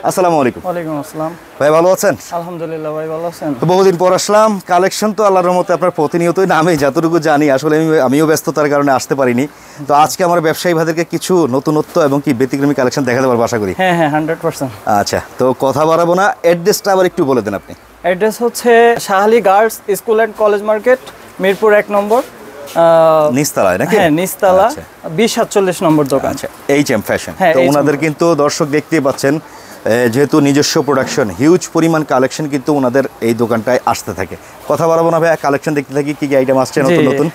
আসসালামু আলাইকুম। ওয়ালাইকুম আসসালাম। ভাই ভালো আছেন? আলহামদুলিল্লাহ ভাই, ভালো আছেন? তো বহুদিন পর আসলাম। কালেকশন তো আল্লাহর রহমতে আপনার প্রতিনিয়তই নামে যতটুকু জানি, আসলে আমিও ব্যস্ততার কারণে আসতে পারিনি। তো আজকে আমার ব্যবসায়ী ভাইদেরকে কিছু নতুনত্ব এবং কি ব্যতিক্রমী কালেকশন দেখাতে পারবো আশা করি। হ্যাঁ হ্যাঁ 100%। আচ্ছা, তো কথা বাড়াবো না, অ্যাড্রেসটা আবার একটু বলে দেন আপনি। অ্যাড্রেস হচ্ছে Shah Ali girls school and college market, Mirpur 1 নম্বর, নিচতলায় নাকি? হ্যাঁ নিচতলা, 2047 নম্বর দোকান। আচ্ছা, এইচএম ফ্যাশন। হ্যাঁ, তো ওনাদের কিন্তু দর্শক দেখতেই পাচ্ছেন, যেহেতু নিজস্ব প্রোডাকশন, হিউজ পরিমাণ কালেকশন কিন্তু ওনাদের এই দোকানটায় আসতে থাকে। কথা বাড়াবো না ভাই, কালেকশন দেখতে থাকি কি কি আইটেম আসছে নতুন নতুন।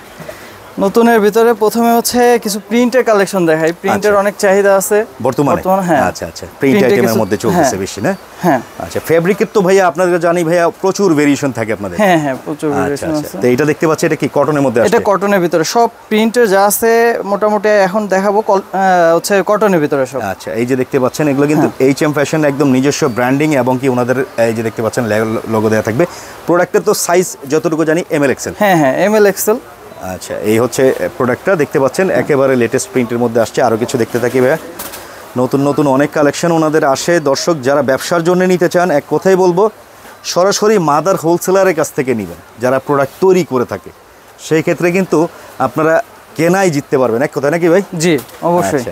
নতুনের ভিতরে প্রথমে হচ্ছে কিছু প্রিন্টের কালেকশন দেখাই। প্রিন্টের অনেক চাহিদা আছে বর্তমানে। হ্যাঁ, আচ্ছা আচ্ছা, প্রিন্ট আইটেমের মধ্যে চলতেছে বেশি না? হ্যাঁ। আচ্ছা, ফেব্রিকের তো ভাইয়া আপনাদের জানি ভাইয়া প্রচুর ভেরিয়েশন থাকে আপনাদের। হ্যাঁ হ্যাঁ প্রচুর ভেরিয়েশন আছে। তো এটা দেখতে পাচ্ছি, এটা কি কটনের মধ্যে আছে? এটা কটনের ভিতরে সব প্রিন্টের যা আছে মোটামুটি এখন দেখাবো হচ্ছে কটনের ভিতরে সব। আচ্ছা, এই যে দেখতে পাচ্ছেন এগুলো কিন্তু এইচএম ফ্যাশন, একদম নিজস্ব ব্র্যান্ডিং এবং কি ওনাদের এই যে দেখতে পাচ্ছেন লোগো দেওয়া থাকবে। প্রোডাক্টের তো সাইজ যতটুকু জানি এমএল এক্সেল। হ্যাঁ হ্যাঁ এমএল এক্সেল। আচ্ছা, এই হচ্ছে প্রোডাক্টটা দেখতে পাচ্ছেন, একেবারে লেটেস্ট প্রিন্টের মধ্যে আসছে। আরও কিছু দেখতে থাকি ভাইয়া, নতুন নতুন অনেক কালেকশন ওনাদের আসে। দর্শক যারা ব্যবসার জন্য নিতে চান, এক কথাই বলবো সরাসরি মাদার হোলসেলারের কাছ থেকে নেবেন। যারা প্রোডাক্ট তৈরি করে থাকে সেই ক্ষেত্রে কিন্তু আপনারা কেনাই জিততে পারবেন, এক কথা নাকি ভাই? জি অবশ্যই।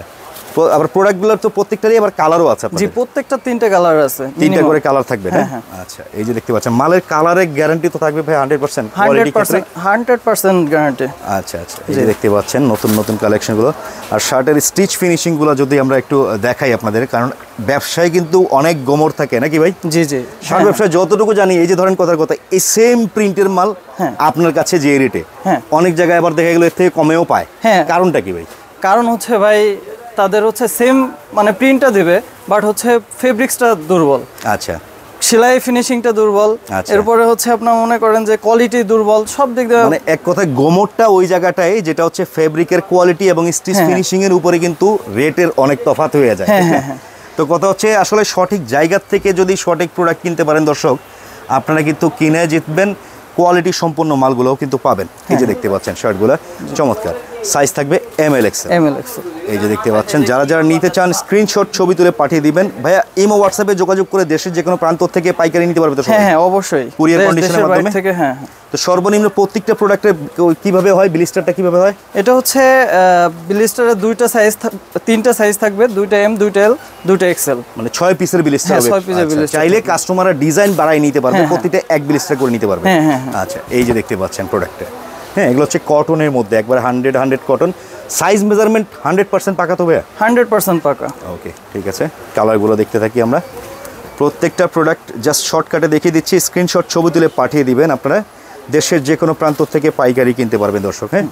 আবার প্রোডাক্টগুলোর তো প্রত্যেকটারই আবার কালারও আছে। জি, প্রত্যেকটা 3টে কালার আছে, 3টা করে কালার থাকবে না? আচ্ছা, এই যে দেখতে পাচ্ছেন মালের কালারের গ্যারান্টি তো থাকবে ভাই 100%, কোয়ালিটি ক্ষেত্রে 100% গ্যারান্টি। আচ্ছা আচ্ছা, এই যে দেখতে পাচ্ছেন নতুন নতুন কালেকশনগুলো। আর শার্টের স্টিচ ফিনিশিংগুলো যদি আমরা একটু দেখাই আপনাদের, কারণ ব্যবসায় কিন্তু অনেক গোমর থাকে নাকি ভাই? জি জি, শার্ট ব্যবসায় যতটুকু জানি, এই যে ধরেন কথার কথা, এই সেম প্রিন্টের মাল আপনার কাছে যে রেটে, অনেক জায়গায় আবার দেখা গেলো এর থেকে কমেও পায়। কারণটা কি ভাই? কারণ হচ্ছে ভাই তাদের হচ্ছে সেম মানে প্রিন্টটা দিবে, বাট হচ্ছে ফেব্রিক্সটা দুর্বল। আচ্ছা, সেলাই ফিনিশিংটা দুর্বল, এরপরে হচ্ছে আপনার মনে করেন যে কোয়ালিটি দুর্বল, সব দিক দিয়ে মানে এক কথায় গোমরটা ওই জায়গাটায়, যেটা হচ্ছে ফেব্রিকের কোয়ালিটি এবং স্টিচ ফিনিশিং এর উপরে কিন্তু রেটের অনেক তফাৎ হয়ে যায়। তো কথা হচ্ছে আসলে সঠিক জায়গা থেকে যদি সঠিক প্রোডাক্ট কিনতে পারেন দর্শক, আপনারা কিন্তু কিনে জিতবেন, কোয়ালিটি সম্পন্ন মালগুলোও কিন্তু পাবেন। এই যে দেখতে পাচ্ছেন শার্টগুলো চমৎকার, সাইজ থাকবে এমএল এক্সেল। এই যে দেখতে পাচ্ছেন, যারা যারা নিতে চান স্ক্রিনশট ছবি তুলে পাঠিয়ে দিবেন ভাইয়া। ইমো হোয়াটসঅ্যাপে যোগাযোগ করে দেশের যে কোনো প্রান্ত থেকে পাইকারি নিতে পারবে তো? হ্যাঁ অবশ্যই, কুরিয়ার কন্ডিশনের মাধ্যমে থেকে। হ্যাঁ, তো সর্বনিম্ন প্রত্যেকটা প্রোডাক্টের কিভাবে হয়, ব্লিস্টারটা কিভাবে হয়? এটা হচ্ছে ব্লিস্টারের 3টা সাইজ থাকবে, 2টা এম, 2টা এল, 2টা এক্সেল, মানে 6 পিসের ব্লিস্টার হবে। 6 পিসের ব্লিস্টার। চাইলে কাস্টমাররা ডিজাইন বাড়াই নিতে পারবে, প্রতিটা এক ব্লিস্টার করে নিতে পারবে। আচ্ছা, এই যে দেখতে পাচ্ছেন প্রোডাক্টটা, হ্যাঁ এগুলো হচ্ছে কটনের মধ্যে, একবার 100 কটন। সাইজ মেজারমেন্ট 100% পাকা তো ভাইয়া? 100% পাকা। ওকে, ঠিক আছে। কালারগুলো দেখতে থাকি আমরা। প্রত্যেকটা প্রোডাক্ট জাস্ট শর্টকাটে দেখিয়ে দিচ্ছি, স্ক্রিনশট ছবি তুলে পাঠিয়ে দিবেন। আপনারা দেশের যে কোনো প্রান্ত থেকে পাইকারি কিনতে পারবেন দর্শক। হ্যাঁ,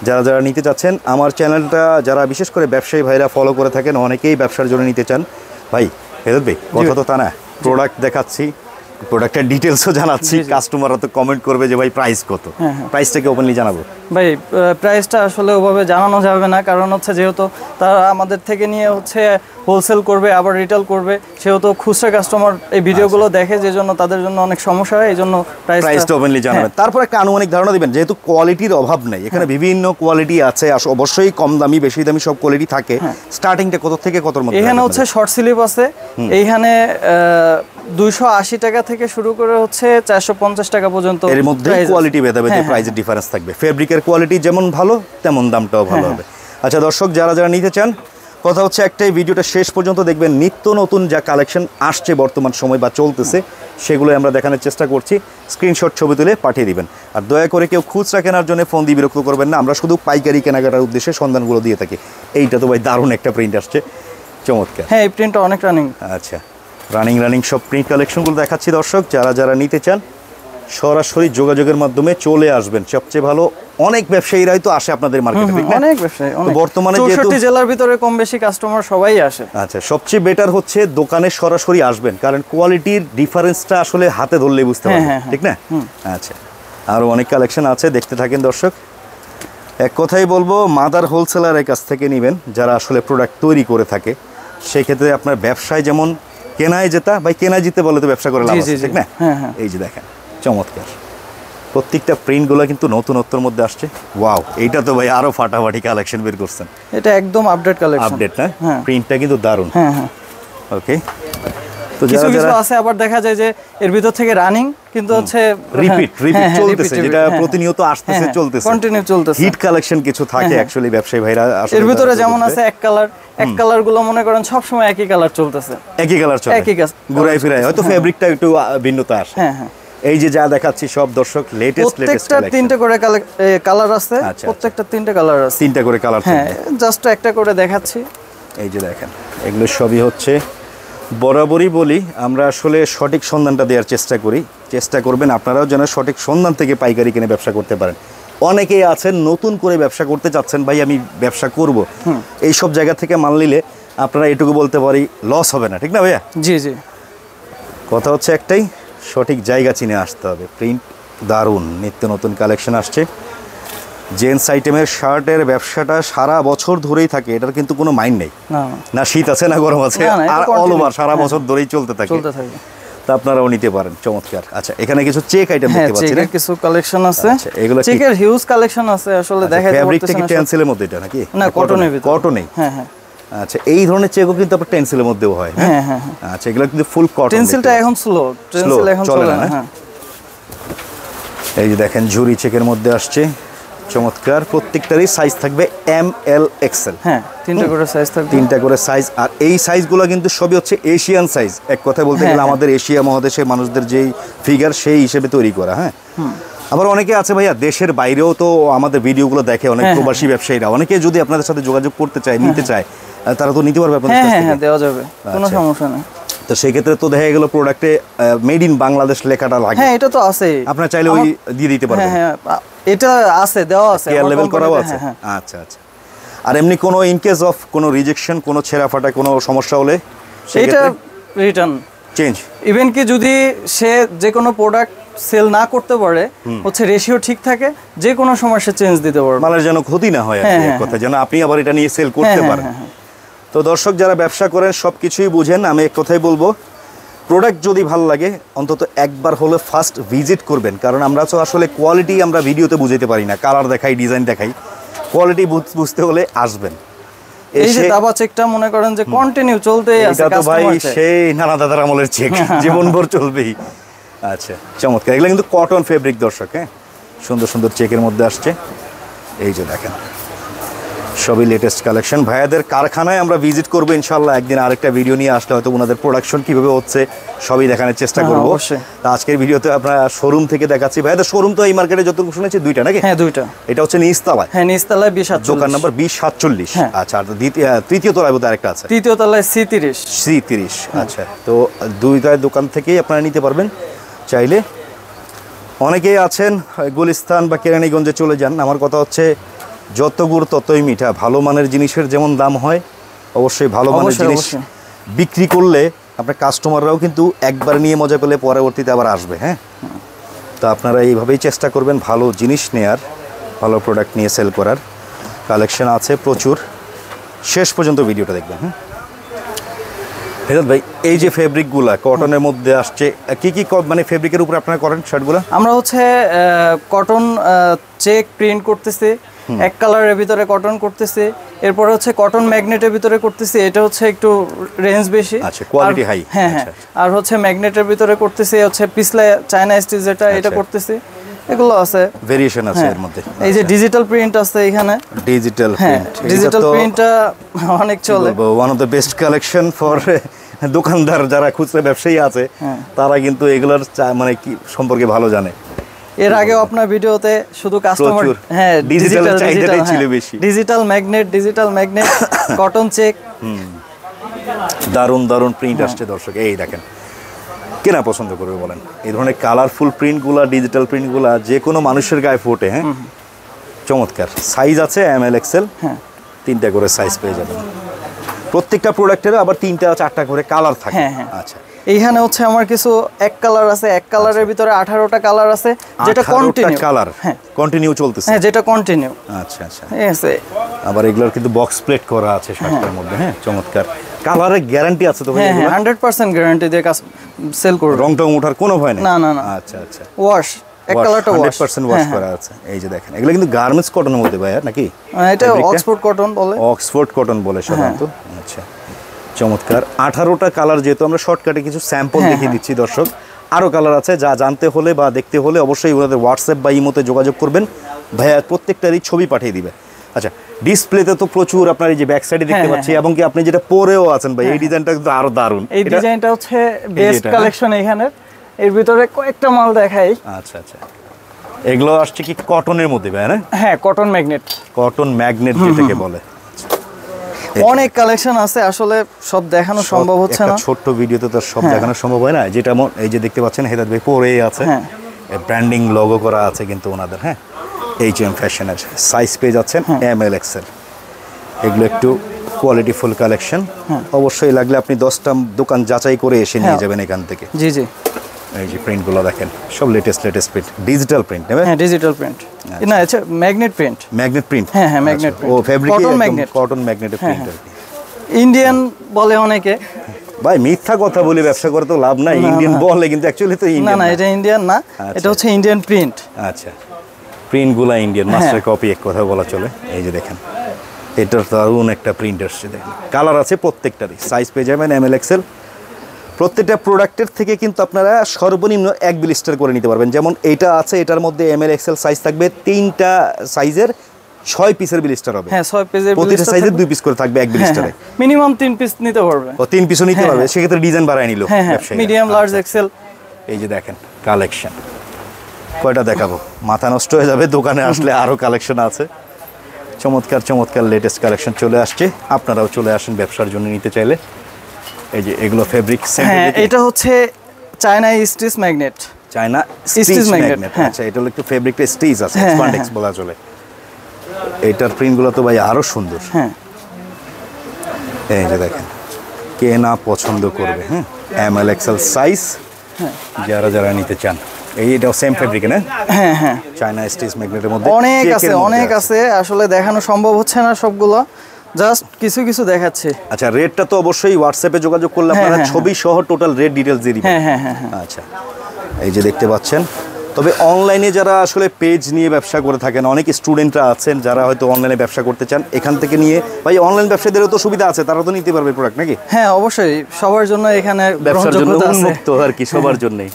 যারা যারা নিতে চাচ্ছেন, আমার চ্যানেলটা যারা বিশেষ করে ব্যবসায়ী ভাইরা ফলো করে থাকেন, অনেকেই ব্যবসার জন্য নিতে চান। ভাই হেরত ভাই, কথা তো তা না, প্রোডাক্ট দেখাচ্ছি, প্রোডাক্টের ডিটেলসও জানাচ্ছি, কাস্টমাররা তো কমেন্ট করবে যে ভাই প্রাইস কত। প্রাইসটাকে ওপেনলি জানাবো ভাই? প্রাইসটা আসলে ওভাবে জানানো যাবে না, কারণ হচ্ছে যেহেতু তারা আমাদের থেকে নিয়ে হচ্ছে হোলসেল করবে আবার রিটেল করবে, সেহেতু খুচরা কাস্টমার এই ভিডিওগুলো দেখে, যে জন্য তাদের জন্য অনেক সমস্যা হয়, এই জন্য প্রাইসটা ওপেনলি জানাবেন। তারপর একটা আনুমানিক ধারণা দিবেন, যেহেতু কোয়ালিটির অভাব নেই এখানে, বিভিন্ন কোয়ালিটি আছে, অবশ্যই কম দামি বেশি দামি সব কোয়ালিটি থাকে। স্টার্টিংটা কত থেকে কতর মধ্যে? এখানে হচ্ছে শর্ট স্লিভ আছে, এইখানে 280 টাকা থেকে শুরু করে হচ্ছে 450 টাকা পর্যন্ত। এর মধ্যে কোয়ালিটি ভেদাভেদে প্রাইসের ডিফারেন্স থাকবে। ফেব্রিকের কোয়ালিটি যেমন ভালো, তেমন দামটাও ভালো হবে। আচ্ছা দর্শক, যারা যারা নিতে চান, কথা হচ্ছে একটাই, ভিডিওটা শেষ পর্যন্ত দেখবেন। নিত্য নতুন যা কালেকশন আসছে বর্তমান সময় বা চলতেছে, সেগুলো আমরা দেখানোর চেষ্টা করছি। স্ক্রিনশট ছবি তুলে পাঠিয়ে দিবেন। আর দয়া করে কেউ খুচরা কেনার জন্য ফোন দিয়ে বিরক্ত করবেন না, আমরা শুধু পাইকারি কেনাকাটার উদ্দেশ্যে সন্ধানগুলো দিয়ে থাকি। এইটা তো ভাই দারুণ একটা প্রিন্ট আসছে, চমৎকার। হ্যাঁ, এই প্রিন্টটা অনেক রানিং। আচ্ছা, রানিং সব প্রিন্ট কালেকশনগুলো দেখাচ্ছি দর্শক। যারা যারা নিতে চান সরাসরি যোগাযোগের মাধ্যমে চলে আসবেন। সবচেয়ে ভালো, অনেক ব্যবসায়ীরাই তো আসে আপনাদের মার্কেটে, ঠিক না? অনেক ব্যবসায়ী, বর্তমানে 64 জেলার ভিতরে কম বেশি কাস্টমার সবাই আসে। আচ্ছা, সবচেয়ে বেটার হচ্ছে দোকানে সরাসরি আসবেন, কারণ কোয়ালিটির ডিফারেন্সটা আসলে হাতে ধরলে বুঝতে পারবেন, ঠিক না? আচ্ছা, আরও অনেক কালেকশন আছে, দেখতে থাকেন দর্শক। এক কথাই বলবো, মাদার হোলসেলারের কাছ থেকে নেবেন যারা আসলে প্রোডাক্ট তৈরি করে থাকে। সেই ক্ষেত্রে আপনার ব্যবসায় যেমন কেনায় যেটা, ভাই কেনায় জিতে বলে তো ব্যবসা করে লাভ আছে, ঠিক না? এই যে দেখেন চমৎকার, প্রত্যেকটা প্রিন্টগুলো কিন্তু নতুনত্বর মধ্যে আসছে। ওয়াও, এইটা তো ভাই আরো ফাটাফাটি কালেকশন বের করছেন। এটা একদম আপডেট কালেকশন, আপডেট না? প্রিন্টটা কিন্তু দারুণ। ওকে, তো কিছু কিছু আছে আবার দেখা যায় যে এর ভিতর থেকে রানিং কিন্তু হচ্ছে রিপিট চলতেছে, যেটা প্রতিনিয়ত আসতেছে চলতেছে, কন্টিনিউ চলতেছে। হিট কালেকশন কিছু থাকে অ্যাকচুয়ালি ব্যবসায়ী ভাইরা আসলে এর ভিতরে যেমন আছে এক কালার গুলো মনে করেন সব সময় একই কালার চলতেছে, একই কালার চলে, একই ঘুরাই ফিরাই, হয়তো ফেব্রিকটা একটু ভিন্নতা আসে। এই যে যা দেখাচ্ছি সব দর্শক লেটেস্ট প্রত্যেকটা তিনটে করে কালার আছে, প্রত্যেকটা তিনটে কালার আছে, তিনটা করে কালার। হ্যাঁ জাস্ট একটা করে দেখাচ্ছি। এই যে দেখেন এগুলো সবই হচ্ছে, বরাবরই বলি আমরা আসলে সঠিক সন্ধানটা দেওয়ার চেষ্টা করবেন আপনারাও যেন সঠিক সন্ধান থেকে পাইকারি কিনে ব্যবসা করতে পারেন। অনেকেই আছেন নতুন করে ব্যবসা করতে চাচ্ছেন, ভাই আমি ব্যবসা করব, এই সব জায়গা থেকে মাল নিলে আপনারা এটুকু বলতে পারি লস হবে না, ঠিক না ভাইয়া? জি জি, কথা হচ্ছে একটাই, সঠিক জায়গা চিনে আসতে হবে। প্রিন্ট দারুণ, নিত্য নতুন কালেকশন আসছে। জেন্টস আইটেমের শার্টের ব্যবসাটা সারা বছর ধরেই থাকে, এটার কিন্তু কোনো মাইন্ড নেই, না শীত আছে না গরম আছে, আর অল ওভার সারা বছর ধরেই চলতে থাকে। তা আপনারাও নিতে পারেন, চমৎকার। আচ্ছা এখানে কিছু চেক আইটেম দেখতে পাচ্ছি না, কিছু কালেকশন আছে, এগুলো চেকের হিউজ কালেকশন আছে আসলে। দেখাইতে ফেব্রিকটা কি টেনসিলের মধ্যে এটা নাকি? না কটনের ভিতরে, কটনেই। হ্যাঁ হ্যাঁ। আচ্ছা এই ধরনের চেকও কিন্তু আপনার টেনসিলের মধ্যেও হয়? হ্যাঁ হ্যাঁ। আচ্ছা এগুলো কিন্তু ফুল কটন। টেনসিলটা এখন স্লো, টেনসিল এখন চলে না। হ্যাঁ এই যে দেখেন ঝুরি চেকের মধ্যে আসছে, চমৎকার। প্রত্যেকটারই সাইজ থাকবে এম এল এক্সেল। হ্যাঁ তিনটা করে সাইজ থাকবে, তিনটা করে সাইজ। আর এই সাইজগুলো কিন্তু সবই হচ্ছে এশিয়ান সাইজ, এক কথায় বলতে গেলে আমাদের এশিয়া মহাদেশের মানুষদের যেই ফিগার সেই হিসেবে তৈরি করা। হ্যাঁ আবার অনেকে আছে ভাইয়া দেশের বাইরেও তো আমাদের ভিডিওগুলো দেখে, অনেক প্রবাসী ব্যবসায়ীরা, অনেকে যদি আপনাদের সাথে যোগাযোগ করতে চায়, নিতে চায়, তারা তো নিতে পারবে আপনাদের কাছ থেকে? হ্যাঁ দেওয়া যাবে, কোনো সমস্যা নেই। তো সেই ক্ষেত্রে তো দেখা গেল প্রোডাক্টে মেড ইন বাংলাদেশ লেখাটা লাগে। হ্যাঁ এটা তো আছে, আপনারা চাইলে ওই দিয়ে দিতে পারবেন। হ্যাঁ এটা আছে, দেওয়া আছে, কেয়ার লেভেল করাও আছে। আচ্ছা আচ্ছা। আর এমনি কোনো ইন কেস অফ কোনো রিজেকশন, কোনো ছেঁড়া ফাটা কোনো সমস্যা হলে এটা রিটার্ন চেঞ্জ, ইভেন কি যদি সে যে কোনো প্রোডাক্ট সেল না করতে পারে, হচ্ছে রেশিও ঠিক থাকে, যে কোনো সময় সে চেঞ্জ দিতে পারবে, মালের যেন ক্ষতি না হয়, এক কথা যেন আপনি আবার এটা নিয়ে সেল করতে পারেন। তো দর্শক যারা ব্যবসা করেন সব কিছুই বুঝেন, আমি এক কথাই বলবো, প্রোডাক্ট যদি ভালো লাগে অন্তত একবার হলে ফার্স্ট ভিজিট করবেন, কারণ আমরা তো আসলে কোয়ালিটি আমরা ভিডিওতে বুঝাইতে পারি না, কালার দেখাই, ডিজাইন দেখাই, কোয়ালিটি বুঝতে হলে আসবেন। এই যে দাবা চেকটা মনে করেন যে কন্টিনিউ চলতেই আছে, এটা তো ভাই সেই নানা দাদার আমলের চেক, জীবনভর চলবেই। আচ্ছা চমৎকার, এগুলো কিন্তু কটন ফেব্রিক দর্শক। হ্যাঁ সুন্দর সুন্দর চেকের মধ্যে আসছে, এই যে দেখেন সবই লেটেস্ট কালেকশন। ভাইয়াদের কারখানায় আমরা ভিজিট করবো ইনশাল্লাহ একদিন, আরেকটা ভিডিও নিয়ে আসলে হয়তো ওনাদের প্রোডাকশন কিভাবে হচ্ছে সবই দেখানোর চেষ্টা করবো। তা আজকের ভিডিওতে আপনার শোরুম থেকে দেখাচ্ছি। ভাইয়াদের শোরুম তো এই মার্কেটে যতটুকু শুনেছি দুইটা নাকি? হ্যাঁ দুইটা। এটা হচ্ছে নিচতলায়? হ্যাঁ নিচতলায় 2047, দোকান নাম্বার 2047। আচ্ছা আর তৃতীয় তলায় বোধহয় আরেকটা আছে, তৃতীয় তলায় C30। আচ্ছা তো দুইটা দোকান থেকেই আপনারা নিতে পারবেন চাইলে। অনেকেই আছেন গুলিস্তান বা কেরানীগঞ্জে চলে যান, আমার কথা হচ্ছে যত গুড় ততই মিঠা। ভালো মানের জিনিসের যেমন দাম হয়, অবশ্যই ভালো মানের জিনিস বিক্রি করলে আপনার কাস্টমাররাও কিন্তু একবার নিয়ে মজা পেলে পরবর্তীতে আবার আসবে। হ্যাঁ তো আপনারা এইভাবেই চেষ্টা করবেন ভালো জিনিস নেয়ার, ভালো প্রোডাক্ট নিয়ে সেল করার। কালেকশন আছে প্রচুর, শেষ পর্যন্ত ভিডিওটা দেখবেন। হ্যাঁ হেদাত ভাই এই যে ফেব্রিকগুলা কটনের মধ্যে আসছে, কি কি মানে ফেব্রিকের উপরে আপনারা করেন শার্টগুলো? আমরা হচ্ছে কটন চেক প্রিন্ট করতেছি, এক কালারের ভিতরে কটন করতেছি, এরপরে হচ্ছে কটন ম্যাগনেটের ভিতরে করতেছি, এটা হচ্ছে একটু রেঞ্জ বেশি। আচ্ছা কোয়ালিটি হাই। হ্যাঁ হ্যাঁ। আর হচ্ছে ম্যাগনেটের ভিতরে করতেছি হচ্ছে পিছলে চায়না স্টিচ যেটা, এটা করতেছি, এগুলো আছে, ভেরিয়েশন আছে এর মধ্যে। এই যে ডিজিটাল প্রিন্ট আছে এখানে, ডিজিটাল প্রিন্ট, ডিজিটাল প্রিন্টটা অনেক চলে, one of the best collection for দোকানদার যারা খুচরা ব্যবসায়ী আছে, তারা কিন্তু এগুলোর মানে কি সম্পর্কে ভালো জানে। এর আগেও আপনার ভিডিওতে শুধু কাস্টমার ডিজিটাল চাহিদাটাই ছিল বেশি, ডিজিটাল ম্যাগনেট কটন চেক, দারুণ দারুণ প্রিন্ট আসছে দর্শক। এই দেখেন কেনা পছন্দ করবে বলেন? এই ধরনের কালারফুল প্রিন্টগুলা, ডিজিটাল প্রিন্টগুলা যে কোনো মানুষের গায়ে ফোটে। হ্যাঁ চমৎকার। সাইজ আছে ML XL, তিনটা করে সাইজ পেয়ে যাবেন। প্রত্যেকটা প্রোডাক্টের আবার 3টা-4টা করে কালার থাকে। আচ্ছা এইখানে হচ্ছে আমার কিছু এক কালার আছে, এক কালারের ভিতরে 18টা কালার আছে, যেটা কন্টিনিউ কালার, কন্টিনিউ চলতেছে। হ্যাঁ যেটা কন্টিনিউ। আচ্ছা আচ্ছা ঠিক আছে। আবার এগুলোর কিন্তু বক্স প্লেট করা আছে শার্টের মধ্যে। হ্যাঁ চমৎকার। কালারের গ্যারান্টি আছে তো ভাই? হ্যাঁ 100% গ্যারান্টি দিয়ে কাজ সেল করব, রং টং ওঠার কোনো ভয় নেই? না না না। আচ্ছা আচ্ছা। ওয়াশ এক কালারটা 100% ওয়াশ করা আছে। এই যে দেখেন এগুলো কিন্তু গার্মেন্টস কটনের মধ্যে ভাই নাকি? এটা অক্সফোর্ড কটন বলে, অক্সফোর্ড কটন বলে সাধারণত। আচ্ছা চমৎকার 18টা কালার, যেহেতু আমরা শর্টকাটে কিছু স্যাম্পল দেখিয়ে দিচ্ছি দর্শক, আরও কালার আছে, যা জানতে হলে বা দেখতে হলে অবশ্যই ওনাদের হোয়াটসঅ্যাপ বা ইমোতে যোগাযোগ করবেন, ভাইয়া প্রত্যেকটারই ছবি পাঠিয়ে দিবে। আচ্ছা, ডিসপ্লেতে তো প্রচুর আপনার এই যে ব্যাক সাইডে দেখতে পাচ্ছি, এবং কি আপনি যেটা পরেও আছেন ভাই, এই ডিজাইনটা কিন্তু আরো দারুণ। এই ডিজাইনটা হচ্ছে বেস্ট কালেকশন এখানে, এর ভিতরে কয়েকটা মাল দেখাই। আচ্ছা আচ্ছা, এগুলো আসছে কি কটনের মধ্যে ভাই? না, হ্যাঁ, কটন ম্যাগনেট, কটন ম্যাগনেট যেটাকে বলে। অনেক কালেকশন আছে, আসলে সব দেখানো সম্ভব হচ্ছে না, ছোট্ট ভিডিওতে তো সব দেখানো সম্ভব হয় না। যেটা এই যে দেখতে পাচ্ছেন হেদাত ভাই পরেই আছে, ব্র্যান্ডিং লোগো করা আছে কিন্তু ওনাদের, হ্যাঁ, H&M ফ্যাশনের। সাইজ পেয়ে যাচ্ছেন ML XL। এগুলো একটু কোয়ালিটিফুল কালেকশন, অবশ্যই লাগলে আপনি 10টা দোকান যাচাই করে এসে নিয়ে যাবেন এখান থেকে। জি জি, এই যে প্রিন্টগুলো দেখেন, সব লেটেস্ট প্রিন্ট, ডিজিটাল প্রিন্ট নেবে? হ্যাঁ, ডিজিটাল প্রিন্ট না, আচ্ছা ম্যাগনেট প্রিন্ট। ম্যাগনেট প্রিন্ট, হ্যাঁ হ্যাঁ, ম্যাগনেট প্রিন্ট, ও ফেব্রিক কটন ম্যাগনেট, কটন ম্যাগনেটের প্রিন্ট আর কি। ইন্ডিয়ান বলে অনেকে ভাই, মিথ্যা কথা বলে ব্যবসা করে তো লাভ নাই, ইন্ডিয়ান বলে কিন্তু অ্যাকচুয়ালি তো ইন্ডিয়ান না, এটা ইন্ডিয়ান না, এটা হচ্ছে ইন্ডিয়ান প্রিন্ট। আচ্ছা, প্রিন্টগুলো ইন্ডিয়ান, মাস্টার কপি এক কথা বলা চলে। এই যে দেখেন, এটার দারুণ একটা প্রিন্ট আসছে, দেখেন কালার আছে প্রত্যেকটারই, সাইজ পেয়ে যাবেন ML XL। প্রত্যেকটা প্রোডাক্টের থেকে কিন্তু আপনারা সর্বনিম্ন 1 ব্লিস্টার করে নিতে পারবেন। যেমন এটা আছে, এটার মধ্যে ML XL সাইজ থাকবে, 3টা সাইজের 6 পিসের ব্লিস্টার হবে। হ্যাঁ, 6 পিসের, প্রতিটা সাইজে 2 পিস করে থাকবে 1 ব্লিস্টারে। মিনিমাম 3 পিস নিতে পারবে, ও 3 পিসও নিতে পারবে, সেক্ষেত্রে ডিজাইন বাড়ায় নিল ব্যবসায়ী। Medium, large, XL. এই যে দেখেন কালেকশন, কয়টা দেখাবো, মাথা নষ্ট হয়ে যাবে, দোকানে আসলে আরও কালেকশন আছে। চমৎকার চমৎকার লেটেস্ট কালেকশন চলে আসছে, আপনারাও চলে আসেন ব্যবসার জন্য নিতে চাইলে। এই যে এগুলো ফেব্রিক, হ্যাঁ, এটা হচ্ছে China stitch magnet, China stitch magnet. আচ্ছা, এটা হলো একটু ফেব্রিকটা স্টিচ আছে, স্পান্ডেক্স বলা চলে। এইটার প্রিন্টগুলো তো ভাই আরো সুন্দর। হ্যাঁ, এই যে দেখেন, কে না পছন্দ করবে। হ্যাঁ, ML XL সাইজ, যারা যারা নিতে চান। এইটাও সেম ফেব্রিক না? হ্যাঁ হ্যাঁ, চায়না স্টিচ ম্যাগনেটের মধ্যে অনেক আছে, আসলে দেখানো সম্ভব হচ্ছে না সবগুলো, জাস্ট কিছু কিছু দেখাচ্ছে। আচ্ছা, রেটটা তো অবশ্যই হোয়াটসঅ্যাপে যোগাযোগ করলে আপনারা ছবি সহ টোটাল রেট ডিটেইলস দিয়ে দিবেন। হ্যাঁ হ্যাঁ হ্যাঁ, আচ্ছা, এই যে দেখতে পাচ্ছেন। তবে অনলাইনে যারা আসলে পেজ নিয়ে ব্যবসা করে থাকেন, অনেক স্টুডেন্টরা আছেন যারা হয়তো অনলাইনে ব্যবসা করতে চান, এখান থেকে নিয়ে ভাই অনলাইন ব্যবসায়ীদেরও তো সুবিধা আছে, তারা তো নিতে পারবে প্রোডাক্ট নাকি? হ্যাঁ, অবশ্যই সবার জন্য এখানে ব্যবসার জন্য উন্মুক্ত আর কি, সবার জন্যই।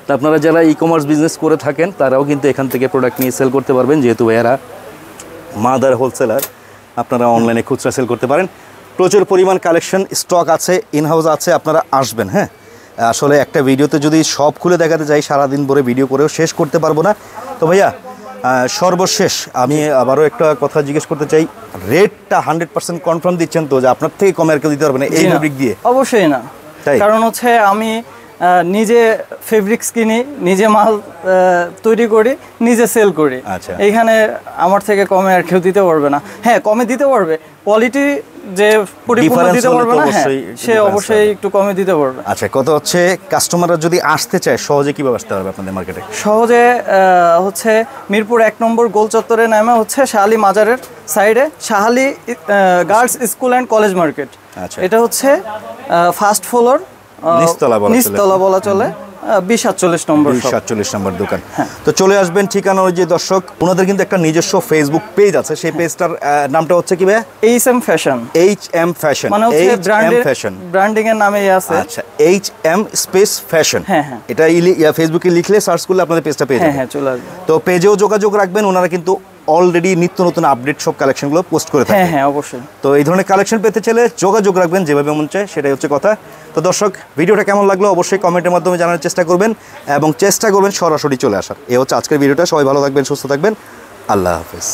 তা আপনারা যারা ই-কমার্স বিজনেস করে থাকেন তারাও কিন্তু এখান থেকে প্রোডাক্ট নিয়ে সেল করতে পারবেন, যেহেতু ভাইয়ারা মাদার হোলসেলার, আপনারা অনলাইনে খুচরা সেল করতে পারেন। প্রচুর পরিমাণ কালেকশন স্টক আছে, ইনহাউস আছে, আপনারা আসবেন। হ্যাঁ, আসলে একটা ভিডিওতে যদি সব খুলে দেখাতে যাই, সারাদিন ভরে ভিডিও করেও শেষ করতে পারবো না। তো ভাইয়া, সর্বশেষ আমি আবারও একটা কথা জিজ্ঞেস করতে চাই, রেটটা 100% কনফার্ম দিচ্ছেন তো যে আপনার থেকে কমে আর কেউ দিতে পারবে না এই ফেব্রিক দিয়ে? অবশ্যই না, কারণ হচ্ছে আমি নিজে ফেব্রিক্স কিনি, নিজে মাল তৈরি করি, নিজে সেল করি। আচ্ছা, এইখানে আমার থেকে কমে আর কেউ দিতে পারবে না। হ্যাঁ, কমে দিতে পারবে, কোয়ালিটি যে পরিপূর্ণ দিতে পারবে না, সে অবশ্যই একটু কমে দিতে পারবে। আচ্ছা, কত হচ্ছে কাস্টমাররা যদি আসতে চায় সহজে কিভাবে আসতে পারবে আপনাদের মার্কেটে? সহজে হচ্ছে মিরপুর 1 নম্বর গোল চত্বরে নামে হচ্ছে শাহালি মাজারের সাইডে Shah Ali girls school and college market. আচ্ছা, এটা হচ্ছে ফার্স্ট ফ্লোর, নিচতলা বলা চলে, 20-47 নম্বর দোকান। তো চলে আসবেন, ঠিকানা ওই যে দর্শক, ওনাদের কিন্তু একটা নিজস্ব ফেসবুক পেজ আছে, সেই পেজটার নামটা হচ্ছে কি ভাই? H&M fashion. H&M ফ্যাশন, মানে হচ্ছে ব্র্যান্ডিং এর নামেই আছে। আচ্ছা, H&M স্পেস ফ্যাশন। হ্যাঁ হ্যাঁ, এটা ফেসবুকে লিখলে সার্চ করলে আপনাদের পেজটা পেয়ে যাবেন। হ্যাঁ, চলে আসবে। তো পেজেও যোগাযোগ রাখবেন, ওনারা কিন্তু অলরেডি নিত্য নতুন আপডেট সব কালেকশনগুলো পোস্ট করে থাকে। হ্যাঁ, অবশ্যই। তো এই ধরনের কালেকশন পেতে চাইলে যোগাযোগ রাখবেন, যেভাবে মন চায় সেটাই হচ্ছে কথা। তো দর্শক, ভিডিওটা কেমন লাগলো অবশ্যই কমেন্টের মাধ্যমে জানার চেষ্টা করবেন, এবং চেষ্টা করবেন সরাসরি চলে আসার। এই হচ্ছে আজকের ভিডিওটা। সবাই ভালো থাকবেন, সুস্থ থাকবেন, আল্লাহ হাফেজ।